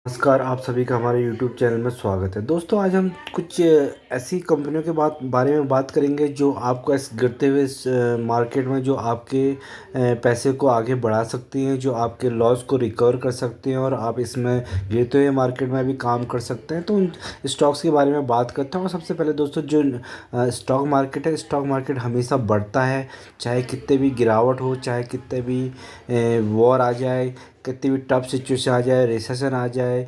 नमस्कार, आप सभी का हमारे YouTube चैनल में स्वागत है। दोस्तों, आज हम कुछ ऐसी कंपनियों के बारे में बात करेंगे जो आपको इस गिरते हुए मार्केट में जो आपके पैसे को आगे बढ़ा सकती हैं, जो आपके लॉस को रिकवर कर सकती हैं और आप इसमें गिरते हुए मार्केट में भी काम कर सकते हैं। तो उन स्टॉक्स के बारे में बात करता हूँ। सबसे पहले दोस्तों, जो स्टॉक मार्केट है, स्टॉक मार्केट हमेशा बढ़ता है, चाहे कितने भी गिरावट हो, चाहे कितने भी वॉर आ जाए, कितनी भी टफ सिचुएशन आ जाए, रिसेशन आ जाए,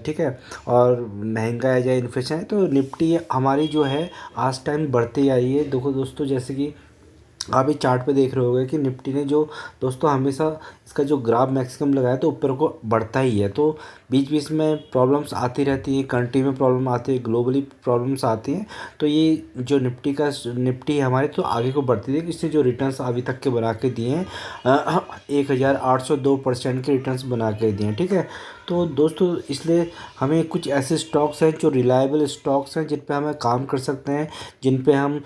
ठीक है, और महंगाई आ जाए, इन्फ्लेशन आए, तो निफ्टी हमारी जो है आज टाइम बढ़ती ही आई है। देखो दोस्तों, जैसे कि आप इस चार्ट पे देख रहे होगे कि निफ्टी ने जो दोस्तों हमेशा इसका जो ग्राफ मैक्सिमम लगाया तो ऊपर को बढ़ता ही है। तो बीच बीच में प्रॉब्लम्स आती रहती हैं, कंट्री में प्रॉब्लम आती है, ग्लोबली प्रॉब्लम्स आती हैं। तो ये जो निफ्टी है हमारे, तो आगे को बढ़ती है। इसने जो रिटर्न्स अभी तक के बना के दिए हैं, 1802% के रिटर्न्स बना के दिए हैं, ठीक है। तो दोस्तों, इसलिए हमें कुछ ऐसे स्टॉक्स हैं जो रिलायबल स्टॉक्स हैं, जिन पे हमें काम कर सकते हैं, जिन पे हम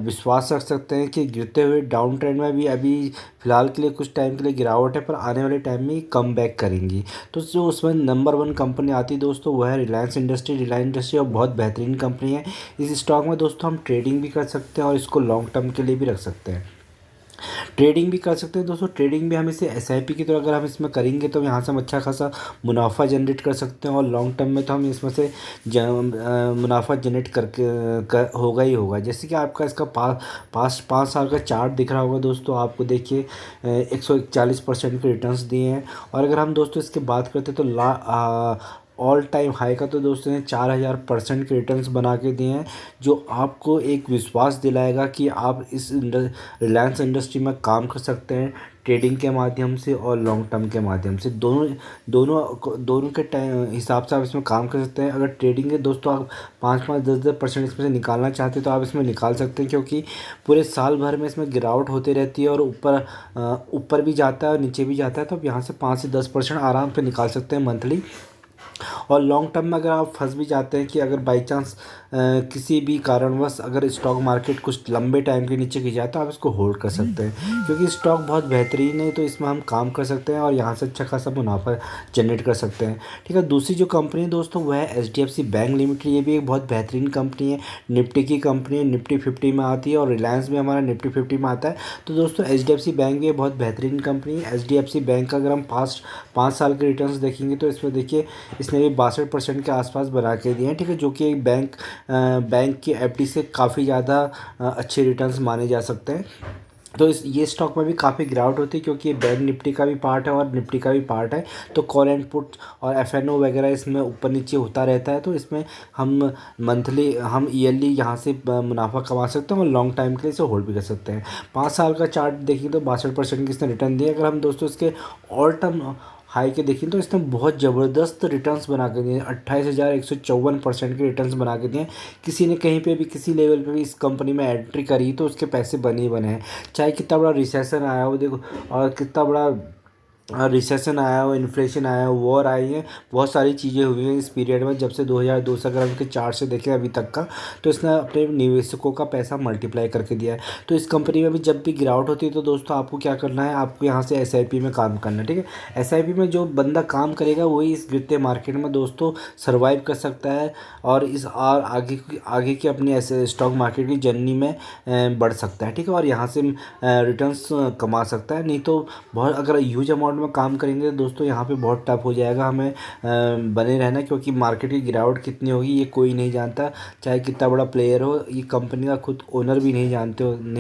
विश्वास रख सकते हैं कि गिरते हुए डाउन ट्रेंड में भी अभी फ़िलहाल के लिए कुछ टाइम के लिए गिरावट है, पर आने वाले टाइम में कम बैक करेंगी। तो जो उसमें नंबर 1 कंपनी आती है दोस्तों, वो है रिलायंस इंडस्ट्री। रिलायंस इंडस्ट्री और बहुत बेहतरीन कंपनी है। इस स्टॉक में दोस्तों हम ट्रेडिंग भी कर सकते हैं और इसको लॉन्ग टर्म के लिए भी रख सकते हैं। ट्रेडिंग भी कर सकते हैं दोस्तों। ट्रेडिंग भी हम इसे एसआईपी की तरह अगर हम इसमें करेंगे तो यहाँ से हम अच्छा खासा मुनाफा जनरेट कर सकते हैं, और लॉन्ग टर्म में तो हम इसमें से मुनाफा जनरेट होगा ही होगा। जैसे कि आपका इसका पास्ट 5 साल का चार्ट दिख रहा होगा दोस्तों, आपको देखिए 141% के रिटर्न्स दिए हैं। और अगर हम दोस्तों इसकी बात करते हैं तो ऑल टाइम हाई का तो दोस्तों ने 4000% के रिटर्न्स बना के दिए हैं, जो आपको एक विश्वास दिलाएगा कि आप इस रिलायंस इंडस्ट्री में काम कर सकते हैं, ट्रेडिंग के माध्यम से और लॉन्ग टर्म के माध्यम से। दोनों दोनों के टाइम हिसाब से आप इसमें काम कर सकते हैं। अगर ट्रेडिंग है दोस्तों, आप 5-5 10-10% इसमें से निकालना चाहते हैं तो आप इसमें निकाल सकते हैं, क्योंकि पूरे साल भर में इसमें गिरावट होती रहती है और ऊपर भी जाता है और नीचे भी जाता है। तो आप यहाँ से 5 से 10% आराम से निकाल सकते हैं मंथली। और लॉन्ग टर्म में अगर आप फंस भी जाते हैं कि अगर बाई चांस किसी भी कारणवश अगर स्टॉक मार्केट कुछ लंबे टाइम के नीचे गिर जाए, तो आप इसको होल्ड कर सकते हैं, क्योंकि स्टॉक बहुत बेहतरीन है। तो इसमें हम काम कर सकते हैं और यहाँ से अच्छा खासा मुनाफा जनरेट कर सकते हैं, ठीक है। दूसरी जो कंपनी है दोस्तों, वो है एचडीएफसी बैंक लिमिटेड। ये भी एक बहुत बेहतरीन कंपनी है, निफ्टी की कंपनी है, निफ्टी 50 में आती है, और रिलायंस भी हमारा निफ्टी 50 में आता है। तो दोस्तों, एचडीएफसी बैंक भी एक बहुत बेहतरीन कंपनी है। एचडीएफसी बैंक का अगर हम पास्ट 5 साल के रिटर्न्स देखेंगे तो इसमें देखिए इसने भी 62% के आसपास बना के दिए हैं, ठीक है, जो कि एक बैंक की एफडी से काफ़ी ज़्यादा अच्छे रिटर्न्स माने जा सकते हैं। तो ये स्टॉक में भी काफ़ी गिरावट होती है, क्योंकि ये बैंक निफ्टी का भी पार्ट है और निफ्टी का भी पार्ट है। तो कॉल एंड पुट और एफएनओ वगैरह इसमें ऊपर नीचे होता रहता है। तो इसमें हम हम ईयरली यहाँ से मुनाफा कमा सकते हैं और लॉन्ग टाइम के लिए इसे होल्ड भी कर सकते हैं। 5 साल का चार्ट देखिए तो 62% की इसने रिटर्न दिए। अगर हम दोस्तों इसके ऑल टर्म हाई के देखें तो इसने बहुत ज़बरदस्त रिटर्न्स बना के दिए, 28,154% के रिटर्न्स बना के दिए। किसी ने कहीं पे भी किसी लेवल पे भी इस कंपनी में एंट्री करी तो उसके पैसे बने ही बने हैं, चाहे कितना बड़ा रिसेशन आया हो, देखो, और कितना बड़ा रिसेशन आया हो, इन्फ्लेशन आया हो, वॉर आई है, बहुत सारी चीज़ें हुई हैं इस पीरियड में। जब से 2002 से अगर हम इसके चार्ट से देखें अभी तक का, तो इसने अपने निवेशकों का पैसा मल्टीप्लाई करके दिया है। तो इस कंपनी में भी जब भी गिरावट होती है तो दोस्तों आपको क्या करना है, आपको यहाँ से एसआईपी में काम करना है, ठीक है। एसआईपी में जो बंदा काम करेगा वही इस गिरते मार्केट में दोस्तों सर्वाइव कर सकता है, और आगे की अपनी ऐसे स्टॉक मार्केट की जर्नी में बढ़ सकता है, ठीक है, और यहाँ से रिटर्न्स कमा सकता है। नहीं तो बहुत अगर ह्यूज अमाउंट में काम करेंगे तो दोस्तों यहाँ पे बहुत टफ हो जाएगा हमें बने रहना, क्योंकि मार्केट की गिरावट कितनी होगी ये कोई नहीं जानता, चाहे कितना बड़ा प्लेयर हो। ये कंपनी का खुद ओनर भी नहीं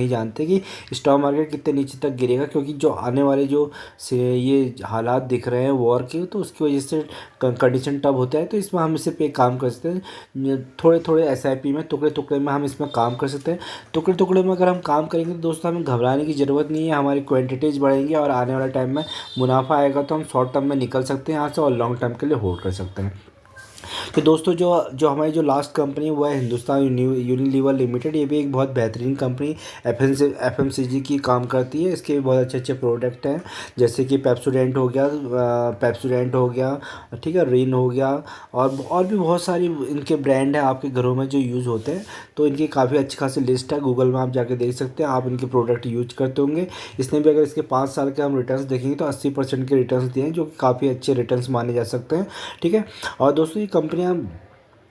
जानते कि स्टॉक मार्केट कितने नीचे तक गिरेगा, क्योंकि जो आने वाले जो से ये हालात दिख रहे हैं वॉर के, तो उसकी वजह से कंडीशन टफ होता है। तो इसमें हम इसे पे काम कर सकते हैं, थोड़े थोड़े एसआईपी में टुकड़े टुकड़े में हम इसमें काम कर सकते हैं। टुकड़े टुकड़े में अगर हम काम करेंगे तो दोस्तों हमें घबराने की ज़रूरत नहीं है, हमारी क्वांटिटीज़ बढ़ेंगी और आने वाले टाइम में मुनाफा आएगा तो हम शॉर्ट टर्म में निकल सकते हैं यहाँ से और लॉन्ग टर्म के लिए होल्ड कर सकते हैं। कि दोस्तों जो जो हमारी जो लास्ट कंपनी है वो है हिंदुस्तान यूनिलीवर लिमिटेड। ये भी एक बहुत बेहतरीन कंपनी एफएमसीजी की काम करती है। इसके भी बहुत अच्छे अच्छे प्रोडक्ट हैं, जैसे कि पेप्सोडेंट हो गया, ठीक है, रिन हो गया, और भी बहुत सारी इनके ब्रांड हैं आपके घरों में जो यूज़ होते हैं। तो इनकी काफ़ी अच्छी खासी लिस्ट है, गूगल में आप जाके देख सकते हैं। आप इनके प्रोडक्ट यूज करते होंगे। इसने भी अगर इसके 5 साल के हम रिटर्न्स देखेंगे तो 80% के रिटर्न्स दिए हैं, जो कि काफ़ी अच्छे रिटर्न्स माने जा सकते हैं, ठीक है। और दोस्तों ये कंपनियां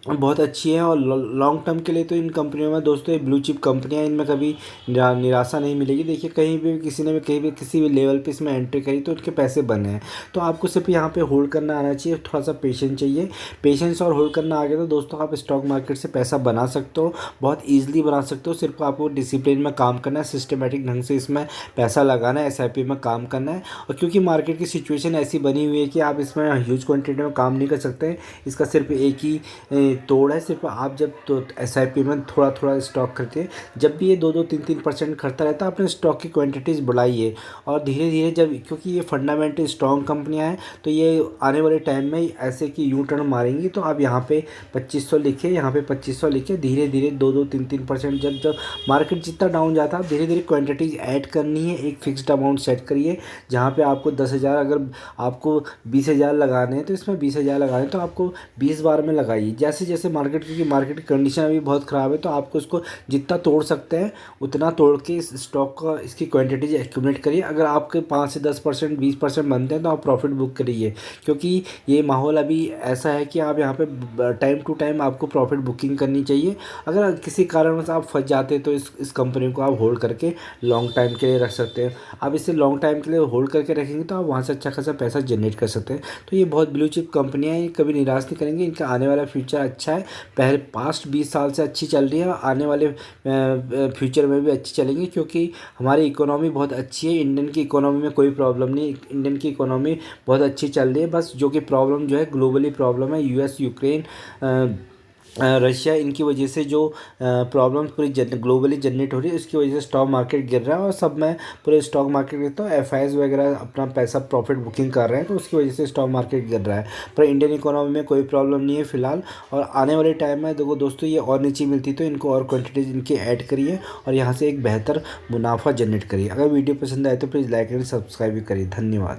बहुत अच्छी हैं, और लॉन्ग टर्म के लिए तो इन कंपनियों में दोस्तों ये ब्लू चिप कंपनियां, इनमें कभी निराशा नहीं मिलेगी। देखिए कहीं भी किसी ने भी कहीं भी किसी भी लेवल पे इसमें एंट्री करी तो उनके पैसे बने हैं। तो आपको सिर्फ यहाँ पे होल्ड करना आना चाहिए, थोड़ा सा पेशेंस चाहिए। पेशेंस और होल्ड करना आ गया तो दोस्तों आप स्टॉक मार्केट से पैसा बना सकते हो, बहुत ईजिली बना सकते हो। सिर्फ आपको डिसिप्लिन में काम करना है, सिस्टमेटिक ढंग से इसमें पैसा लगाना है, एसआईपी में काम करना है। और क्योंकि मार्केट की सिचुएशन ऐसी बनी हुई है कि आप इसमें ह्यूज क्वान्टिटी में काम नहीं कर सकते, इसका सिर्फ एक ही तोड़ है। सिर्फ आप जब तो एसआईपी में थोड़ा थोड़ा स्टॉक करके, जब भी ये 2-3% करता रहता है, अपने स्टॉक की क्वांटिटीज़ बढ़ाइए। और धीरे धीरे जब, क्योंकि ये फंडामेंटल स्ट्रॉन्ग कंपनियां हैं, तो ये आने वाले टाइम में ऐसे कि यू टर्न मारेंगी। तो आप यहाँ पे 2500 लिखिए, यहाँ पे 2500 लिखिए। धीरे धीरे 2-3% जब जब मार्केट जितना डाउन जाता है, आप धीरे धीरे क्वान्टिटीज़ ऐड करनी है। एक फिक्स्ड अमाउंट सेट करिए, जहाँ पे आपको 10,000, अगर आपको 20,000 लगाने हैं तो इसमें 20,000 लगाने हैं, तो आपको 20 बार में लगाइए। जैसे जैसे मार्केट, क्योंकि मार्केट की कंडीशन अभी बहुत ख़राब है, तो आपको इसको जितना तोड़ सकते हैं उतना तोड़ के इस स्टॉक का, इसकी क्वांटिटीज एक्यूमुलेट करिए। अगर आपके 5 से 10%, 20% बनते हैं तो आप प्रॉफिट बुक करिए, क्योंकि ये माहौल अभी ऐसा है कि आप यहाँ पे टाइम टू टाइम आपको प्रॉफिट बुकिंग करनी चाहिए। अगर किसी कारणवश आप फंस जाते हैं तो इस कंपनी को आप होल्ड करके लॉन्ग टाइम के लिए रख सकते हैं। आप इसे लॉन्ग टाइम के लिए होल्ड करके रखेंगे तो आप वहाँ से अच्छा खासा पैसा जनरेट कर सकते हैं। तो ये बहुत ब्लू चिप कंपनियाँ हैं, कभी निराश नहीं करेंगे। इनका आने वाला फ्यूचर अच्छा है। पहले पास्ट 20 साल से अच्छी चल रही है, और आने वाले फ्यूचर में भी अच्छी चलेंगी, क्योंकि हमारी इकोनॉमी बहुत अच्छी है। इंडियन की इकोनॉमी में कोई प्रॉब्लम नहीं, इंडियन की इकोनॉमी बहुत अच्छी चल रही है। बस जो कि प्रॉब्लम जो है ग्लोबली प्रॉब्लम है, यूएस यूक्रेन रशिया, इनकी वजह से जो प्रॉब्लम्स पूरी ग्लोबली जनरेट हो रही है, उसकी वजह से स्टॉक मार्केट गिर रहा है। और सब में पूरे स्टॉक मार्केट गिरता है, एफआईज वगैरह अपना पैसा प्रॉफिट बुकिंग कर रहे हैं, तो उसकी वजह से स्टॉक मार्केट गिर रहा है। पर इंडियन इकोनॉमी में कोई प्रॉब्लम नहीं है फ़िलहाल। और आने वाले टाइम में देखो दोस्तों, ये और नीचे मिलती तो इनको और क्वान्टिटीज़ इनकी ऐड करिए, और यहाँ से एक बेहतर मुनाफा जनरेट करिए। अगर वीडियो पसंद आए तो प्लीज़ लाइक एंड सब्सक्राइब भी करिए। धन्यवाद।